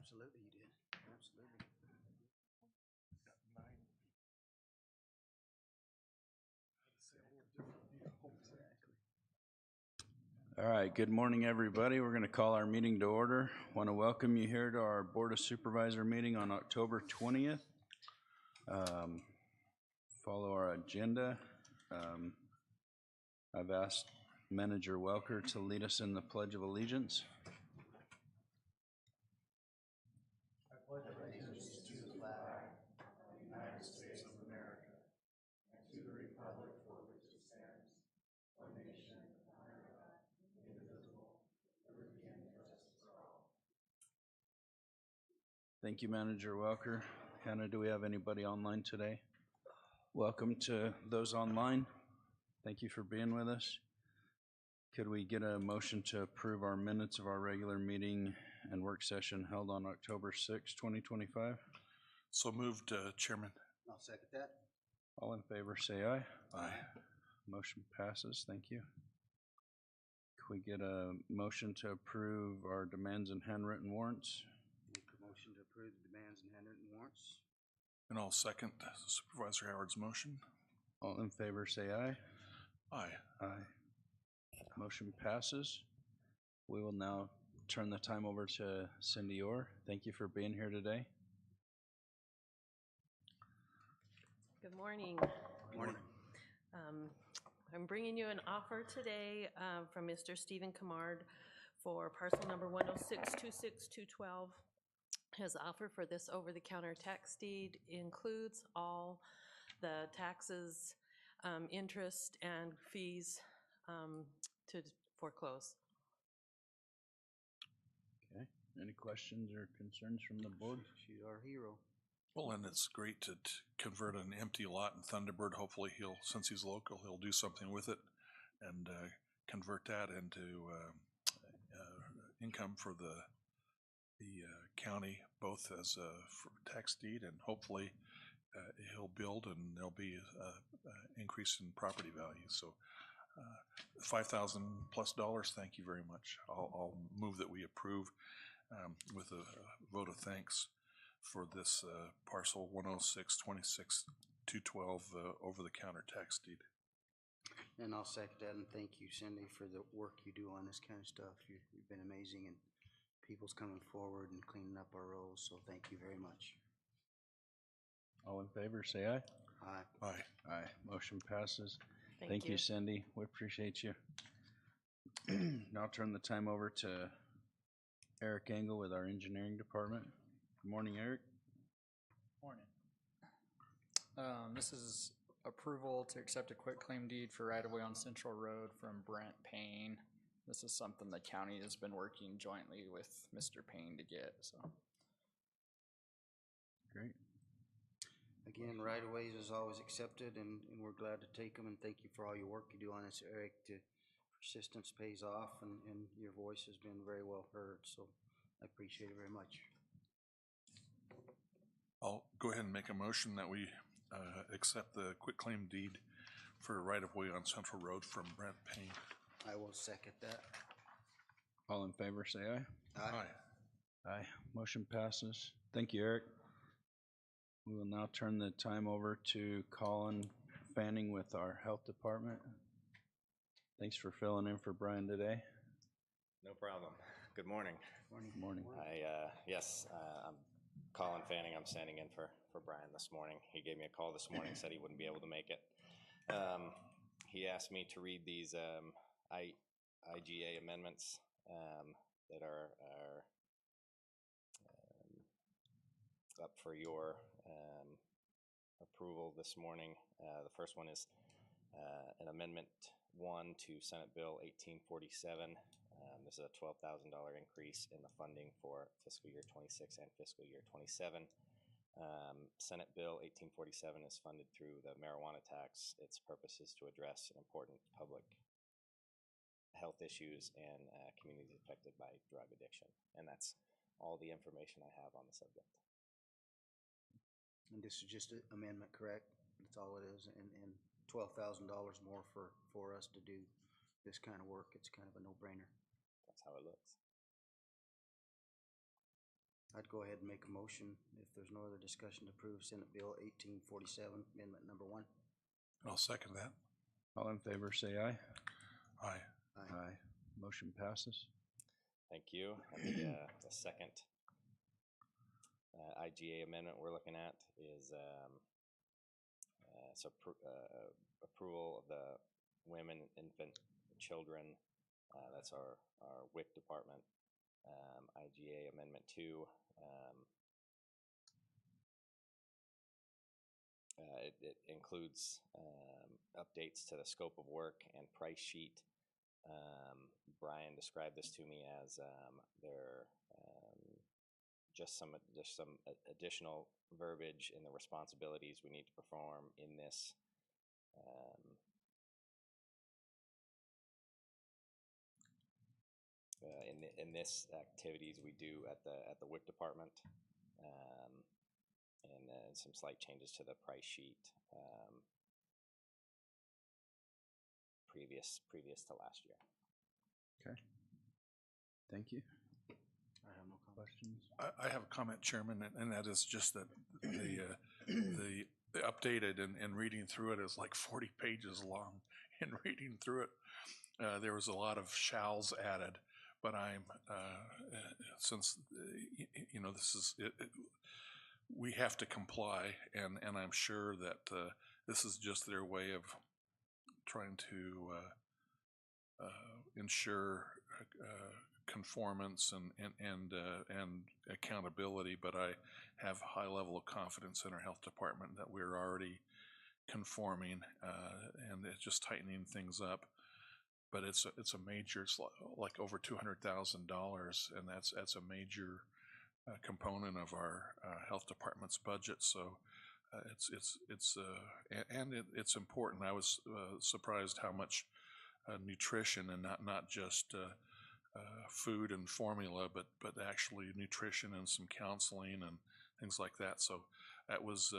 Absolutely, you did. Absolutely. All right, good morning, everybody. We're going to call our meeting to order. Want to welcome you here to our Board of Supervisor meeting on October 20th. Follow our agenda. I've asked Manager Welker to lead us in the Pledge of Allegiance. I pledge allegiance to the flag of the United States of America and to the republic for which it stands, one nation, under God, indivisible, liberty and justice for all. Thank you, Manager Welker. Hannah, do we have anybody online today? Welcome to those online. Thank you for being with us. Could we get a motion to approve our minutes of our regular meeting and work session held on October 6, 2025? So moved, Chairman. I'll second that. All in favor, say aye. Aye. Motion passes. Thank you. Could we get a motion to approve our demands and handwritten warrants? Make a motion to approve the demands and handwritten warrants. And I'll second Supervisor Howard's motion. All in favor, say aye. Aye. Aye. Motion passes. We will now turn the time over to Cindy Orr. Thank you for being here today. Good morning. Morning. I'm bringing you an offer today from Mr. Stephen Camard for parcel number 106-26212. His offer for this over-the-counter tax deed includes all the taxes, interest, and fees to foreclose. Okay. Any questions or concerns from the board? She's our hero. Well, and it's great to convert an empty lot in Thunderbird. Hopefully since he's local, he'll do something with it and convert that into income for the county, both as a tax deed and hopefully he'll build and there'll be an increase in property value. So $5,000+ plus, thank you very much. I'll move that we approve with a vote of thanks for this parcel 106-26-212 over-the-counter tax deed. And I'll second that, and thank you, Cindy, for the work you do on this kind of stuff. You've been amazing, and people's coming forward and cleaning up our roads, so thank you very much. All in favor, say aye. Aye. Aye. Aye. Motion passes. Thank you. Cindy. We appreciate you. Now turn the time over to Eric Engel with our engineering department. Good morning, Eric. Morning. This is approval to accept a quitclaim deed for right-of-way on Central Road from Brent Payne. This is something the county has been working jointly with Mr. Payne to get, so. Great. Again, right-of-ways is always accepted, and we're glad to take them, and thank you for all your work you do on this, Eric. Persistence pays off, and your voice has been very well heard, so I appreciate it very much. I'll go ahead and make a motion that we accept the quitclaim deed for right-of-way on Central Road from Brent Payne. I will second that. All in favor, say aye. Aye. Aye. Motion passes. Thank you, Eric. We will now turn the time over to Colin Fanning with our health department. Thanks for filling in for Brian today. No problem. Good morning. Good morning. I'm Colin Fanning. I'm standing in for Brian this morning. He gave me a call this morning, said he wouldn't be able to make it. He asked me to read these IGA amendments that are up for your approval this morning. The first one is an Amendment 1 to Senate Bill 1847. This is a $12,000 increase in the funding for fiscal year 26 and fiscal year 27. Senate Bill 1847 is funded through the marijuana tax. Its purpose is to address important public health issues and communities affected by drug addiction. And that's all the information I have on the subject. And this is just an amendment, correct? That's all it is, and $12,000 more for us to do this kind of work. It's kind of a no-brainer. That's how it looks. I'd go ahead and make a motion, if there's no other discussion, to approve Senate Bill 1847, Amendment Number 1. I'll second that. All in favor, say aye. Aye. Aye. Motion passes. Thank you. And the second IGA amendment we're looking at is approval of the women, infant, and children. That's our WIC department. IGA Amendment 2. It includes updates to the scope of work and price sheet. Brian described this to me as there just some additional verbiage in the responsibilities we need to perform in this in this activities we do at the WIC department, and then some slight changes to the price sheet previous to last year. Okay. Thank you. I have no comment. Questions? I have a comment, Chairman, and that is just that the updated and reading through it is like 40 pages long. And reading through it, there was a lot of shalls added, but I'm since you know this is we have to comply, and I'm sure that this is just their way of trying to ensure conformance and accountability, but I have a high level of confidence in our health department that we're already conforming, and it's just tightening things up. But it's a major, it's like over $200,000, and that's a major component of our health department's budget. So it's important. I was surprised how much nutrition, and not just food and formula, but actually nutrition and some counseling and things like that. So that was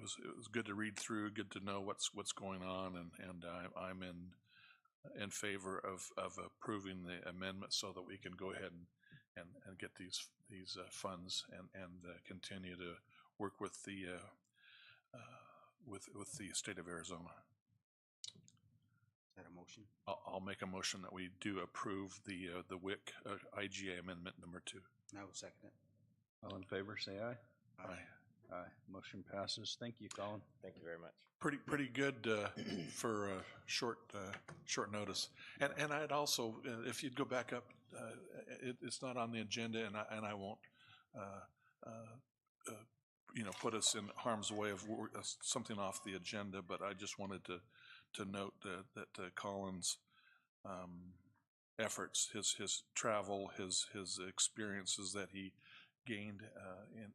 it was good to read through, good to know what's going on, and I'm in favor of approving the amendment so that we can go ahead and get these funds and continue to work with the with the state of Arizona. Is that a motion? I'll make a motion that we do approve the WIC IGA amendment number 2. I will second it. All in favor, say aye. Aye. Aye. Motion passes. Thank you, Colin. Thank you very much. Pretty good for short notice. And I'd also, if you'd go back up, it's not on the agenda, and I won't put us in harm's way of something off the agenda. But I just wanted to note that Colin's efforts, his travel, his experiences that he gained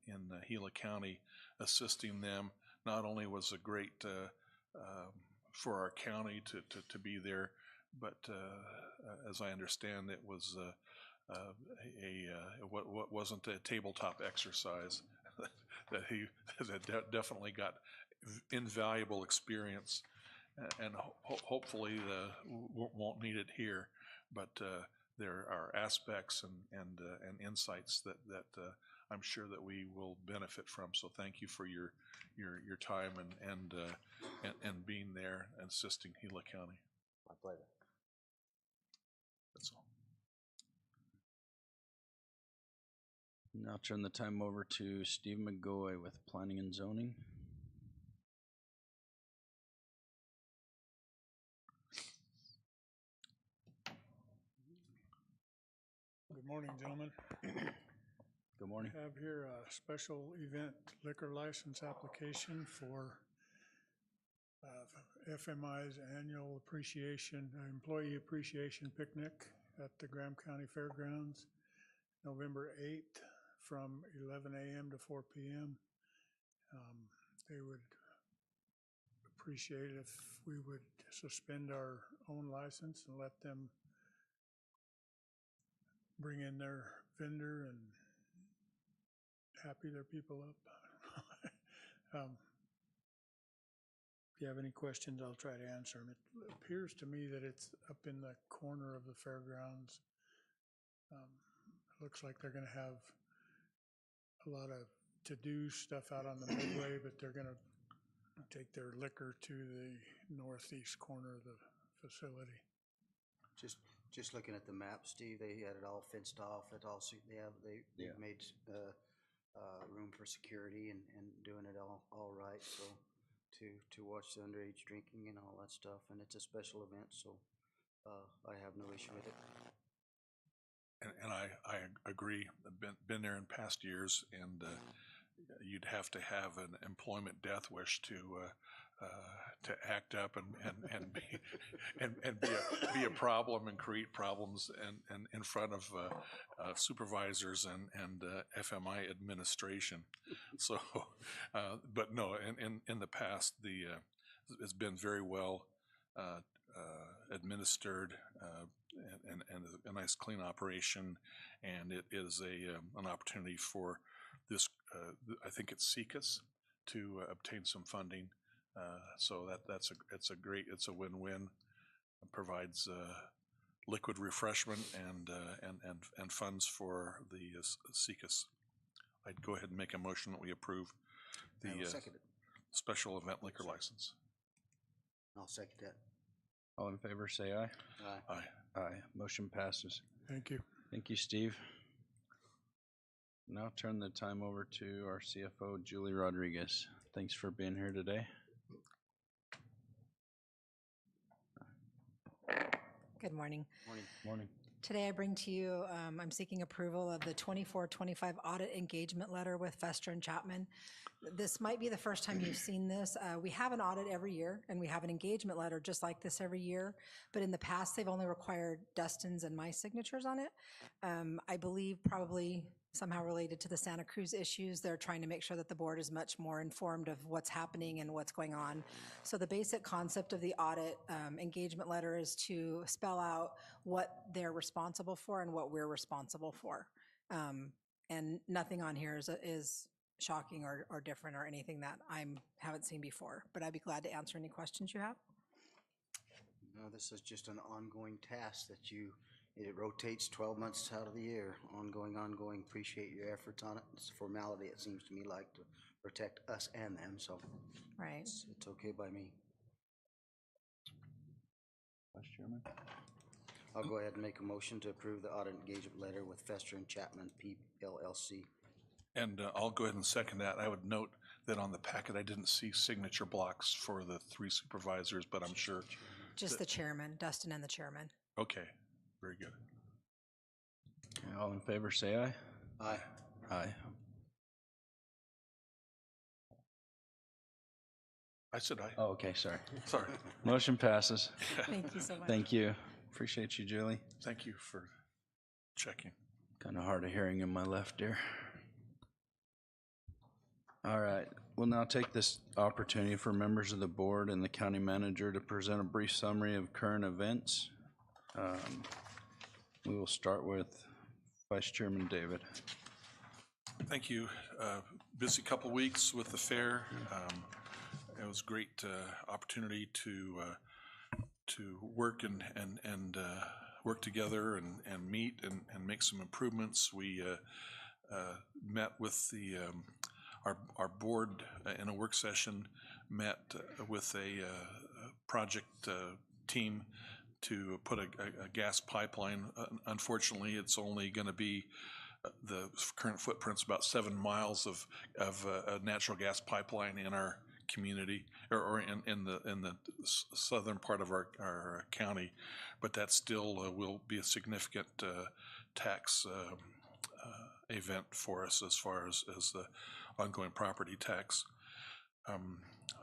in Gila County, assisting them, not only was a great for our county to be there, but as I understand, it was what wasn't a tabletop exercise. that definitely got invaluable experience, and hopefully won't need it here. But there are aspects and insights that I'm sure that we will benefit from. So thank you for your time and being there and assisting Gila County. My pleasure. That's all. Now turn the time over to Steve McGoy with Planning and Zoning. Good morning, gentlemen. Good morning. I have here a special event liquor license application for FMI's annual employee appreciation picnic at the Graham County Fairgrounds, November 8th from 11 a.m. to 4 p.m. They would appreciate if we would suspend our own license and let them bring in their vendor and happy their people up. If you have any questions, I'll try to answer them. It appears to me that it's up in the corner of the fairgrounds. looks like they're gonna have a lot of to-do stuff out on the midway, but they're gonna take their liquor to the northeast corner of the facility. Just looking at the map, Steve, they had it all fenced off, they've Yeah. made, room for security and doing it all right, so to watch the underage drinking and all that stuff, and it's a special event, so, I have no issue with it. And I agree. I've been there in past years, and you'd have to have an employment death wish to act up and be and be a problem and create problems and in front of supervisors and FMI administration. So, but no, in the past, it's been very well administered and a nice clean operation, and it is an opportunity for this. I think it's SECAS to obtain some funding. So it's a win-win. It provides liquid refreshment and funds for the SECAS. I'd go ahead and make a motion that we approve the I will second it. special event liquor license. I'll second that. All in favor, say aye. Aye. Aye. Aye. Motion passes. Thank you. Thank you, Steve. Now turn the time over to our CFO, Julie Rodriguez. Thanks for being here today. Good morning. Morning. Morning. Today I bring to you, I'm seeking approval of the 24-25 audit engagement letter with Fester and Chapman. This might be the first time you've seen this. We have an audit every year, and we have an engagement letter just like this every year. But in the past, they've only required Dustin's and my signatures on it. I believe probably somehow related to the Santa Cruz issues. They're trying to make sure that the board is much more informed of what's happening and what's going on. So the basic concept of the audit engagement letter is to spell out what they're responsible for and what we're responsible for. And nothing on here is shocking or different or anything that I haven't seen before, but I'd be glad to answer any questions you have. No, this is just an ongoing task that it rotates 12 months out of the year, ongoing. Appreciate your efforts on it. It's a formality, it seems to me, like to protect us and them, so Right. it's okay by me. Vice Chairman. I'll go ahead and make a motion to approve the audit engagement letter with Fester and Chapman PLLC. And I'll go ahead and second that. I would note that on the packet, I didn't see signature blocks for the 3 supervisors, but I'm sure. Just the chairman, Dustin and the chairman. Okay, very good. Okay, all in favor, say aye. Aye. Aye. I said aye. Oh, okay, sorry. Sorry. Motion passes. Thank you so much. Thank you. Appreciate you, Julie. Thank you for checking. Kind of hard of hearing in my left ear. All right, we'll now take this opportunity for members of the board and the county manager to present a brief summary of current events. We will start with Vice Chairman David. Thank you. Busy couple weeks with the fair. It was a great opportunity to work and work together and meet and make some improvements. We met with our board in a work session, met with a project team to put a gas pipeline. Unfortunately, it's only going to be the current footprint's about 7 miles of a natural gas pipeline in our community or in the southern part of our county, but that still will be a significant tax event for us as far as the ongoing property tax.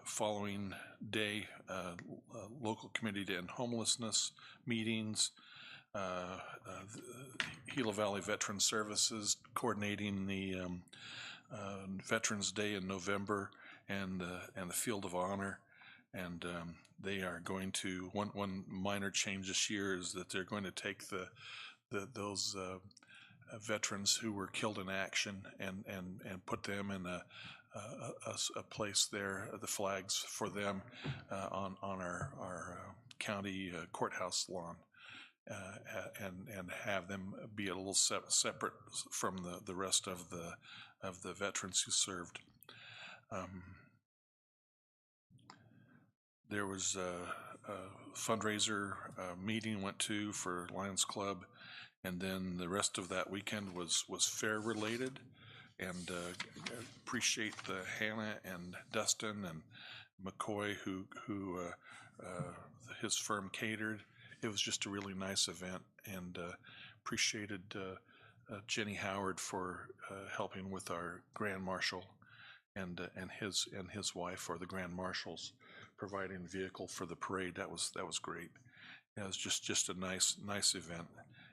Following day, local committee to end homelessness meetings, Gila Valley Veteran Services coordinating the Veterans Day in November and the Field of Honor, and they are going to one minor change this year is that they're going to take those veterans who were killed in action and put them in a place there, the flags for them on our county courthouse lawn. and have them be a little separate from the rest of the veterans who served. There was a fundraiser meeting went to for Lions Club, and then the rest of that weekend was fair related. And appreciate the Hannah and Dustin and McCoy who his firm catered. It was just a really nice event, and appreciated Jenny Howard for helping with our Grand Marshal and his wife, or the Grand Marshals, providing vehicle for the parade. That was great. It was just a nice event,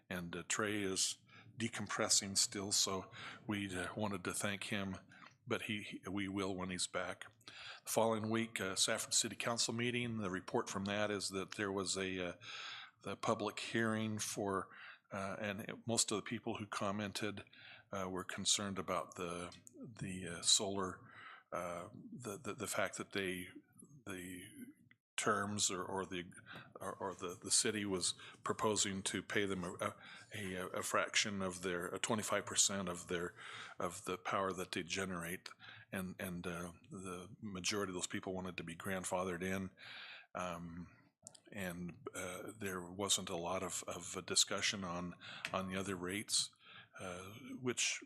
and Trey is decompressing still, so we wanted to thank him, but we will when he's back. The following week, Safford City Council meeting. The report from that is that there was the public hearing for, and most of the people who commented were concerned about the solar, the fact that the terms or the city was proposing to pay them a fraction of their 25% of the power that they generate, and the majority of those people wanted to be grandfathered in, and there wasn't a lot of discussion on the other rates, which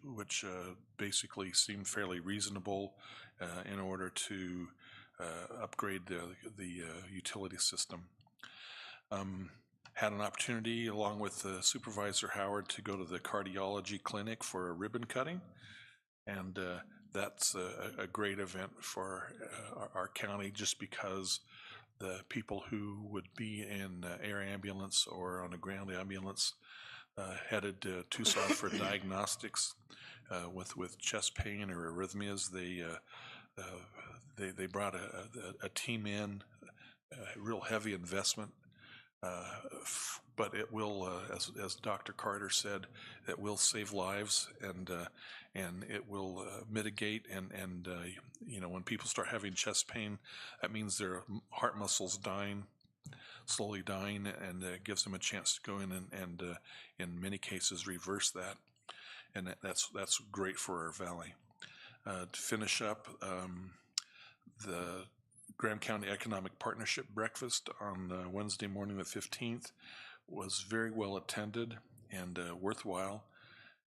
basically seemed fairly reasonable in order to upgrade the utility system. Had an opportunity, along with Supervisor Howard, to go to the cardiology clinic for a ribbon cutting, and that's a great event for our county, just because the people who would be in air ambulance or on a ground ambulance headed to Tucson for diagnostics with chest pain or arrhythmias, they brought a team in, a real heavy investment, but it will, as Dr. Carter said, it will save lives, and it will mitigate, and when people start having chest pain, that means their heart muscles slowly dying, and it gives them a chance to go in and in many cases reverse that, and that's great for our valley. To finish up, the Graham County Economic Partnership Breakfast on Wednesday morning the 15th was very well attended and worthwhile.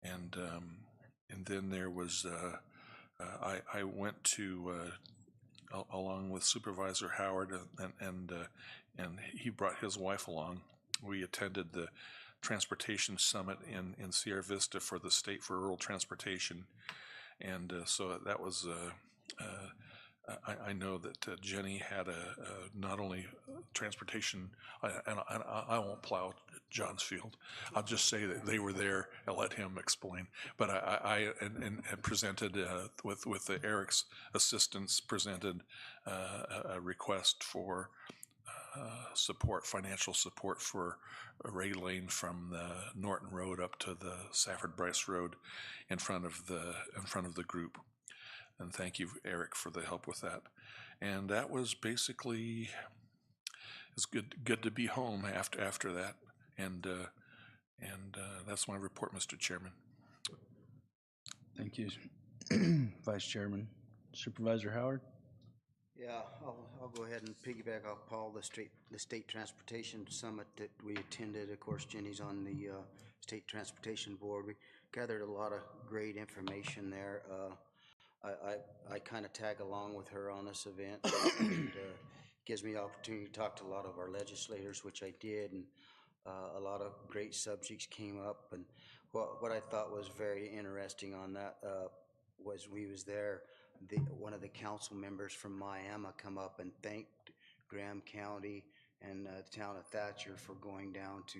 And then there was, I went to, along with Supervisor Howard, and he brought his wife along. We attended the Transportation Summit in Sierra Vista for the State for Rural Transportation. And so that was, I know that Jenny had not only transportation, and I won't plow John's field. I'll just say that they were there and let him explain. But I presented with Eric's assistance, presented a request for support, financial support for a rail lane from the Norton Road up to the Safford Bryce Road in front of the group. And thank you, Eric, for the help with that. And that was basically, it's good to be home after that. And that's my report, Mr. Chairman. Thank you, Vice Chairman. Supervisor Howard? Yeah, I'll go ahead and piggyback off Paul, the State Transportation Summit that we attended. Of course, Jenny's on the State Transportation Board. We gathered a lot of great information there. I kind of tag along with her on this event, and gives me the opportunity to talk to a lot of our legislators, which I did, and a lot of great subjects came up. And what I thought was very interesting on that was we was there, one of the council members from Miami come up and thanked Graham County and the town of Thatcher for going down to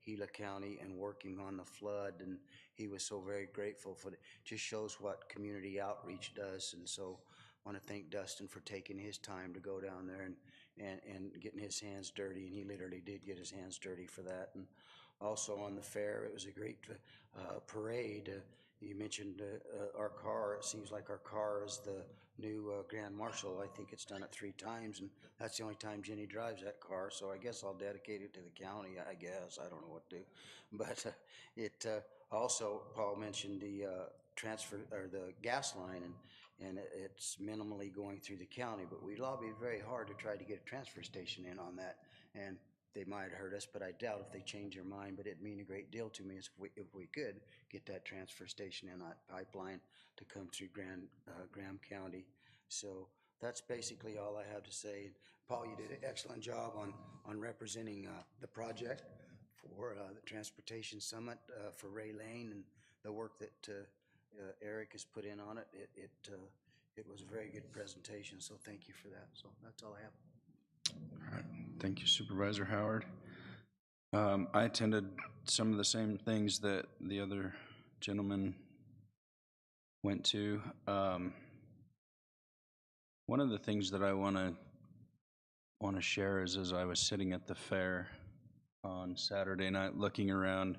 Gila County and working on the flood, and he was so very grateful for it. Just shows what community outreach does. And so I want to thank Dustin for taking his time to go down there and getting his hands dirty, and he literally did get his hands dirty for that. And also on the fair, it was a great parade. you mentioned our car. It seems like our car is the new Grand Marshal. I think it's done it 3 times, and that's the only time Jenny drives that car. So I guess I'll dedicate it to the county. I guess I don't know what to do, but it also Paul mentioned the transfer or the gas line, and it's minimally going through the county. But we lobbied very hard to try to get a transfer station in on that, and they might hurt us, but I doubt if they change their mind. But it'd mean a great deal to me if we could get that transfer station in that pipeline to come through Graham County. So that's basically all I have to say. Paul, you did an excellent job on representing the project for the Transportation Summit for Ray Lane, and the work that Eric has put in on it. It was a very good presentation, so thank you for that. So that's all I have. All right. Thank you, Supervisor Howard. I attended some of the same things that the other gentleman went to. One of the things that I want to share is as I was sitting at the fair on Saturday night looking around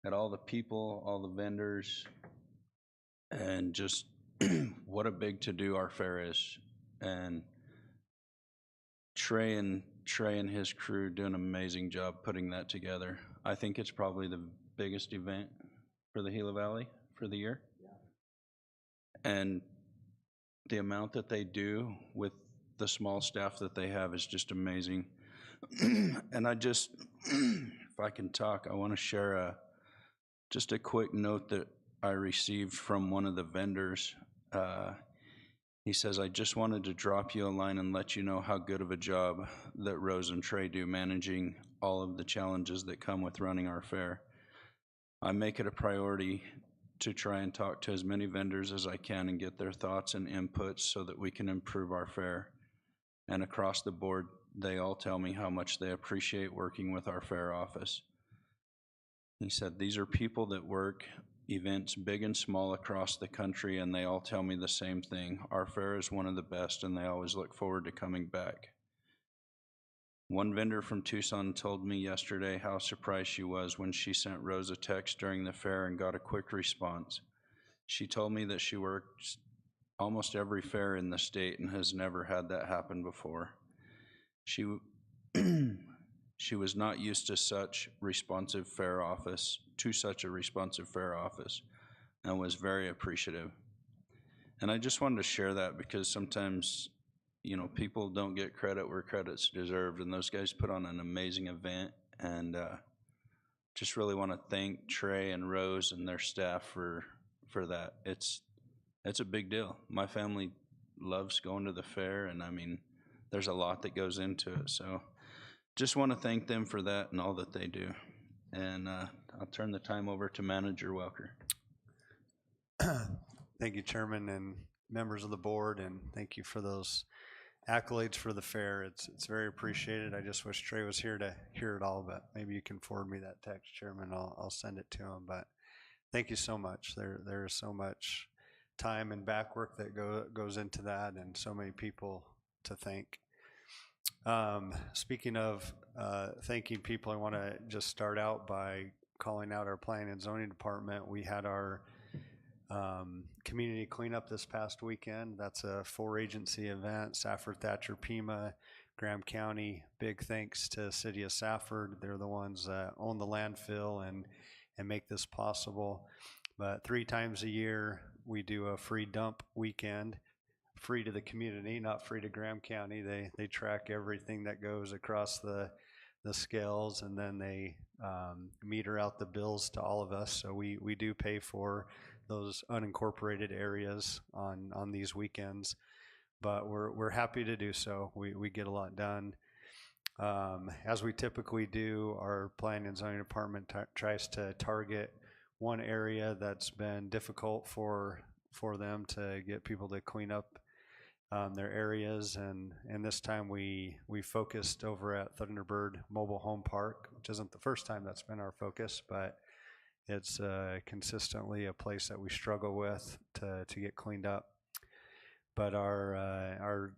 at all the people, all the vendors, and just what a big to-do our fair is. And Trey and his crew do an amazing job putting that together. I think it's probably the biggest event for the Gila Valley for the year. Yeah. And the amount that they do with the small staff that they have is just amazing. And I just, if I can talk, I want to share just a quick note that I received from one of the vendors. He says, I just wanted to drop you a line and let you know how good of a job that Rose and Trey do managing all of the challenges that come with running our fair. I make it a priority to try and talk to as many vendors as I can and get their thoughts and inputs so that we can improve our fair. And across the board, they all tell me how much they appreciate working with our fair office. He said, these are people that work events big and small across the country, and they all tell me the same thing. Our fair is one of the best, and they always look forward to coming back. One vendor from Tucson told me yesterday how surprised she was when she sent Rose a text during the fair and got a quick response. She told me that she works almost every fair in the state and has never had that happen before. She was not used to such a responsive fair office, and was very appreciative. And I just wanted to share that because sometimes, you know, people don't get credit where credit's deserved, and those guys put on an amazing event, and just really want to thank Trey and Rose and their staff for that. It's a big deal. My family loves going to the fair, and I mean, there's a lot that goes into it, so just want to thank them for that and all that they do. And I'll turn the time over to Manager Welker. Thank you, Chairman and members of the board, and thank you for those accolades for the fair. It's very appreciated. I just wish Trey was here to hear it all, but maybe you can forward me that text, Chairman. I'll send it to him. But thank you so much. There is so much time and back work that goes into that, and so many people to thank. Speaking of thanking people, I want to just start out by calling out our Planning and Zoning Department. We had our community cleanup this past weekend. That's a 4-agency event. Safford, Thatcher, Pima, Graham County. Big thanks to City of Safford. They're the ones that own the landfill and make this possible. But 3 times a year, we do a free dump weekend. Free to the community, not free to Graham County. They track everything that goes across the scales, and then they meter out the bills to all of us. So we do pay for those unincorporated areas on these weekends, but we're happy to do so. We get a lot done. As we typically do, our Planning and Zoning Department tries to target one area that's been difficult for them to get people to clean up their areas, and this time we focused over at Thunderbird Mobile Home Park, which isn't the first time that's been our focus, but it's consistently a place that we struggle with to get cleaned up. But our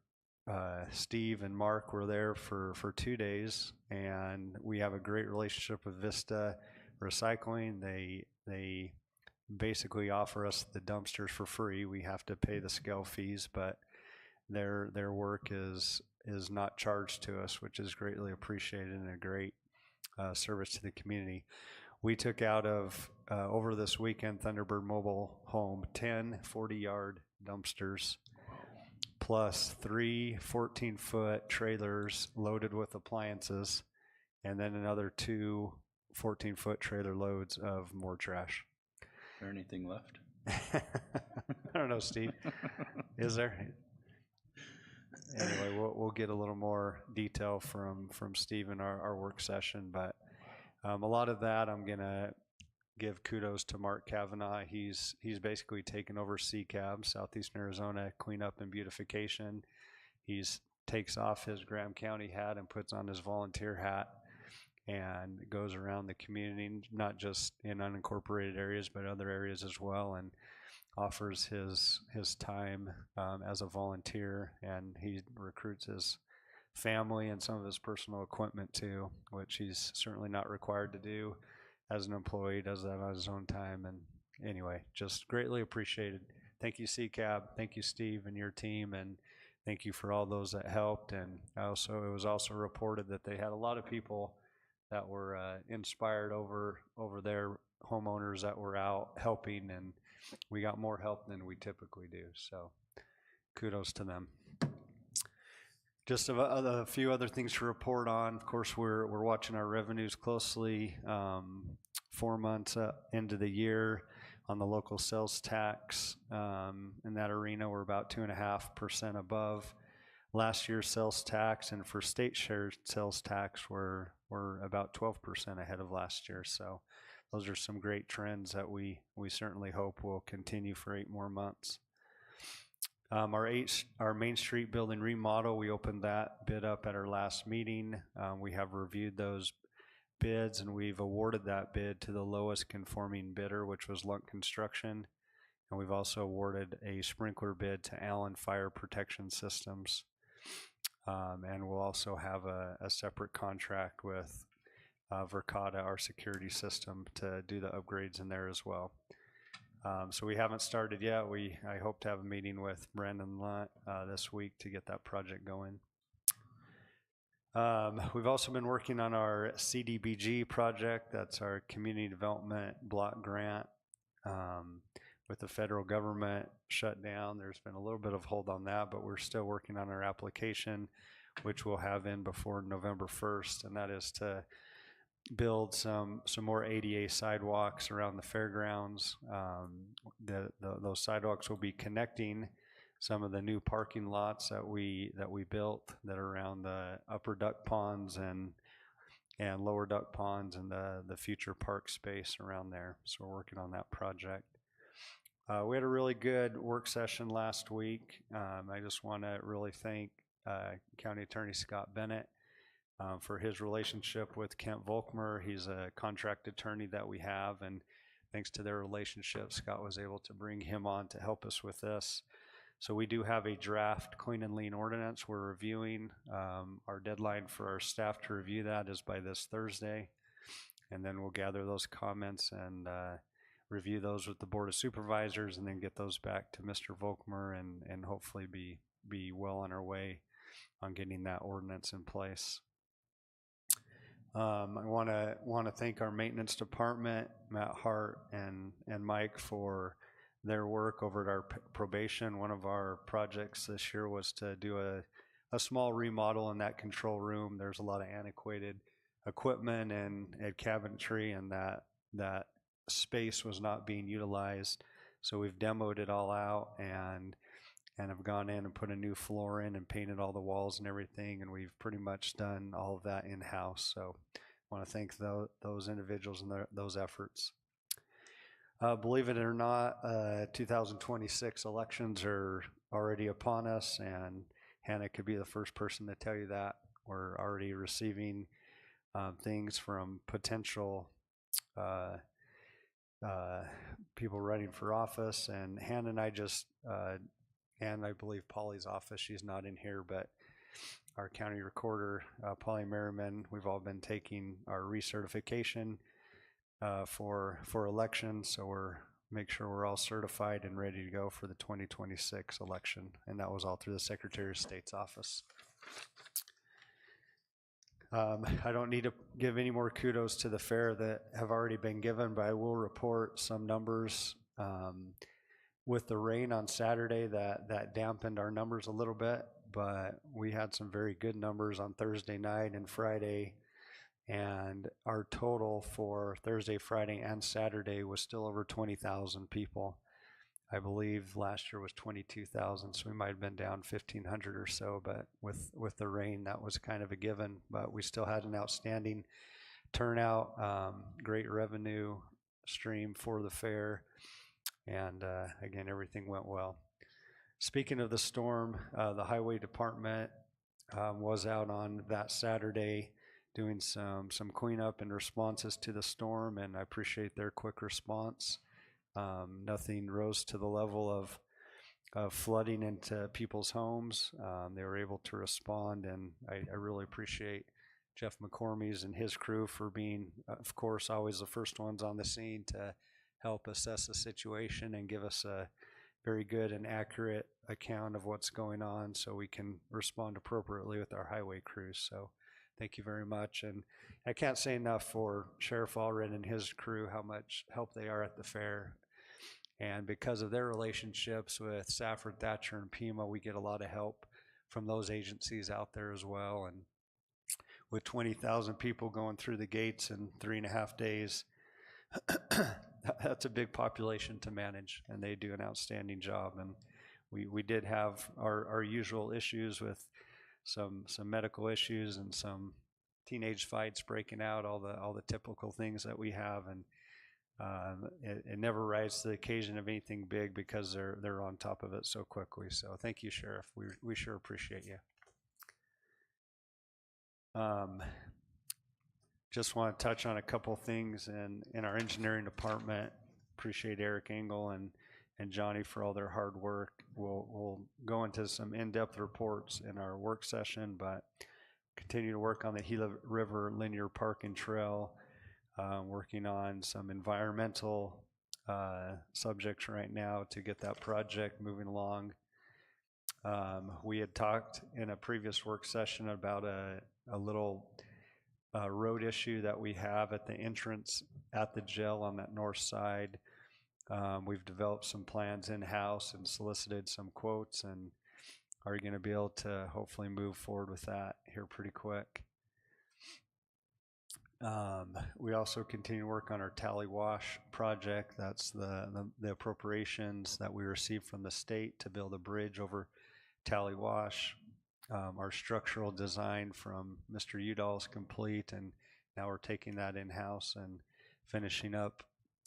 Steve and Mark were there for 2 days, and we have a great relationship with Vista Recycling. They basically offer us the dumpsters for free. We have to pay the scale fees, but their work is not charged to us, which is greatly appreciated and a great service to the community. We took out of, over this weekend, Thunderbird Mobile Home, 10 40-yard dumpsters, plus 3 14-foot trailers loaded with appliances, and then another 2 14-foot trailer loads of more trash. Is there anything left? I don't know, Steve. Is there? Anyway, we'll get a little more detail from Steve in our work session, but a lot of that I'm gonna give kudos to Mark Kavanaugh. He's basically taken over CCAB, Southeastern Arizona Cleanup and Beautification. He's takes off his Graham County hat and puts on his volunteer hat and goes around the community, not just in unincorporated areas, but other areas as well, and offers his time as a volunteer, and he recruits his family and some of his personal equipment too, which he's certainly not required to do as an employee, does that on his own time. And anyway, just greatly appreciated. Thank you, CCAB. Thank you, Steve, and your team, and thank you for all those that helped. And it was also reported that they had a lot of people that were inspired over their homeowners that were out helping, and we got more help than we typically do. So kudos to them. Just a few other things to report on. Of course, we're watching our revenues closely. 4 months into the year on the local sales tax, in that arena, we're about 2.5% above last year's sales tax, and for state share sales tax, we're about 12% ahead of last year. So those are some great trends that we certainly hope will continue for 8 more months. Our Main Street building remodel, we opened that bid up at our last meeting. We have reviewed those bids, and we've awarded that bid to the lowest conforming bidder, which was Lunk Construction. And we've also awarded a sprinkler bid to Allen Fire Protection Systems. And we'll also have a separate contract with Verkada, our security system, to do the upgrades in there as well. So we haven't started yet. I hope to have a meeting with Brandon Lunt this week to get that project going. We've also been working on our CDBG project. That's our Community Development Block Grant. With the federal government shut down, there's been a little bit of hold on that, but we're still working on our application, which we'll have in before November 1st, and that is to build some more ADA sidewalks around the fairgrounds. Those sidewalks will be connecting some of the new parking lots that we built that are around the upper duck ponds and lower duck ponds and the future park space around there. So we're working on that project. We had a really good work session last week. I just want to really thank County Attorney Scott Bennett for his relationship with Kent Volkmer. He's a contract attorney that we have, and thanks to their relationship, Scott was able to bring him on to help us with this. So we do have a draft clean and lean ordinance we're reviewing. Our deadline for our staff to review that is by this Thursday, and then we'll gather those comments and review those with the Board of Supervisors, and then get those back to Mr. Volkmer and hopefully be well on our way on getting that ordinance in place. I want to thank our maintenance department, Matt Hart and Mike, for their work over at our probation. One of our projects this year was to do a small remodel in that control room. There's a lot of antiquated equipment and cabinetry, and that space was not being utilized. So we've demoed it all out and have gone in and put a new floor in and painted all the walls and everything, and we've pretty much done all of that in-house. So I want to thank those individuals and those efforts. Believe it or not, 2026 elections are already upon us, and Hannah could be the first person to tell you that. We're already receiving things from potential people running for office, and Hannah and I just, and I believe Polly's office, she's not in here, but our county recorder, Polly Merriman, we've all been taking our recertification for elections, so make sure we're all certified and ready to go for the 2026 election. And that was all through the Secretary of State's office. I don't need to give any more kudos to the fair that have already been given, but I will report some numbers. With the rain on Saturday, that dampened our numbers a little bit, but we had some very good numbers on Thursday night and Friday, and our total for Thursday, Friday, and Saturday was still over 20,000 people. I believe last year was 22,000, so we might have been down 1,500 or so, but with the rain, that was kind of a given, but we still had an outstanding turnout, great revenue stream for the fair, and again, everything went well. Speaking of the storm, the highway department was out on that Saturday doing some cleanup and responses to the storm, and I appreciate their quick response. Nothing rose to the level of flooding into people's homes. They were able to respond, and I really appreciate Jeff McCormick's and his crew for being, of course, always the first ones on the scene to help assess the situation and give us a very good and accurate account of what's going on so we can respond appropriately with our highway crews. So thank you very much. And I can't say enough for Sheriff Allred and his crew, how much help they are at the fair. And because of their relationships with Safford, Thatcher, and Pima, we get a lot of help from those agencies out there as well. And with 20,000 people going through the gates in 3.5 days, that's a big population to manage, and they do an outstanding job. And we did have our usual issues with some medical issues and some teenage fights breaking out, all the typical things that we have, and it never rises to the occasion of anything big because they're on top of it so quickly. So thank you, Sheriff. We sure appreciate you. Just want to touch on a couple things in our engineering department. Appreciate Eric Engel and Johnny for all their hard work. We'll go into some in-depth reports in our work session, but continue to work on the Gila River Linear Parking Trail, working on some environmental subjects right now to get that project moving along. We had talked in a previous work session about a little road issue that we have at the entrance at the jail on that north side. We've developed some plans in-house and solicited some quotes, and are going to be able to hopefully move forward with that here pretty quick. We also continue to work on our Tally Wash project. That's the appropriations that we received from the state to build a bridge over Tally Wash. Our structural design from Mr. Udall is complete, and now we're taking that in-house and finishing up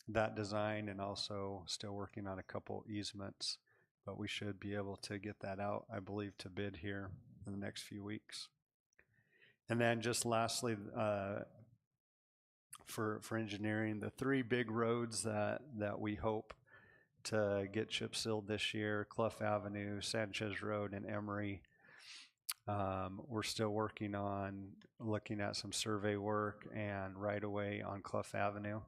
that design, and also still working on a couple easements, but we should be able to get that out, I believe, to bid here in the next few weeks. And then just lastly, for engineering, the 3 big roads that we hope to get chip sealed this year, Clough Avenue, Sanchez Road, and Emory. We're still working on looking at some survey work and right-of-way on Clough Avenue,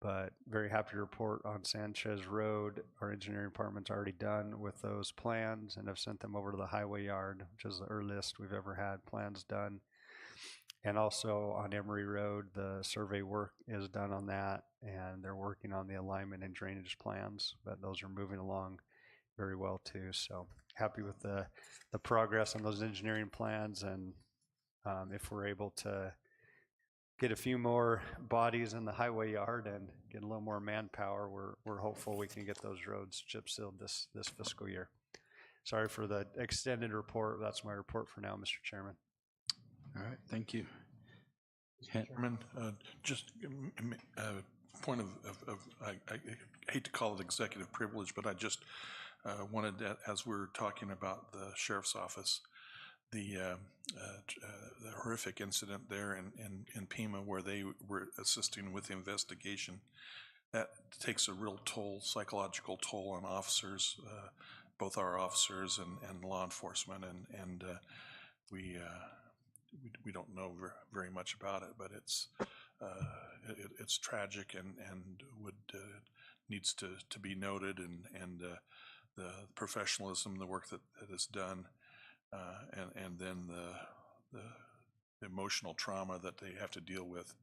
but very happy to report on Sanchez Road. Our engineering department's already done with those plans and have sent them over to the highway yard, which is the earliest we've ever had plans done. And also on Emory Road, the survey work is done on that, and they're working on the alignment and drainage plans, but those are moving along very well too. So happy with the progress on those engineering plans, and if we're able to get a few more bodies in the highway yard and get a little more manpower, we're hopeful we can get those roads chip sealed this fiscal year. Sorry for the extended report. That's my report for now, Mr. Chairman. All right, thank you. Chairman, just a point of I hate to call it executive privilege, but I just wanted that, as we're talking about the sheriff's office, the horrific incident there in Pima where they were assisting with the investigation, that takes a real toll, psychological toll on officers, both our officers and law enforcement, and we don't know very much about it, but it's tragic and would needs to be noted, and the professionalism, the work that is done, and then the emotional trauma that they have to deal with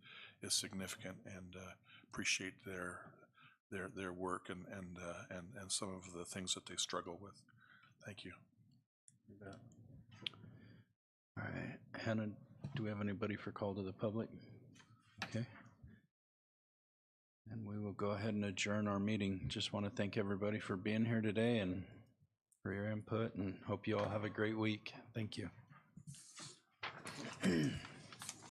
is significant, and appreciate their work and some of the things that they struggle with. Thank you. All right, Hannah, do we have anybody for call to the public? Okay. And we will go ahead and adjourn our meeting. Just want to thank everybody for being here today and for your input, and hope you all have a great week. Thank you.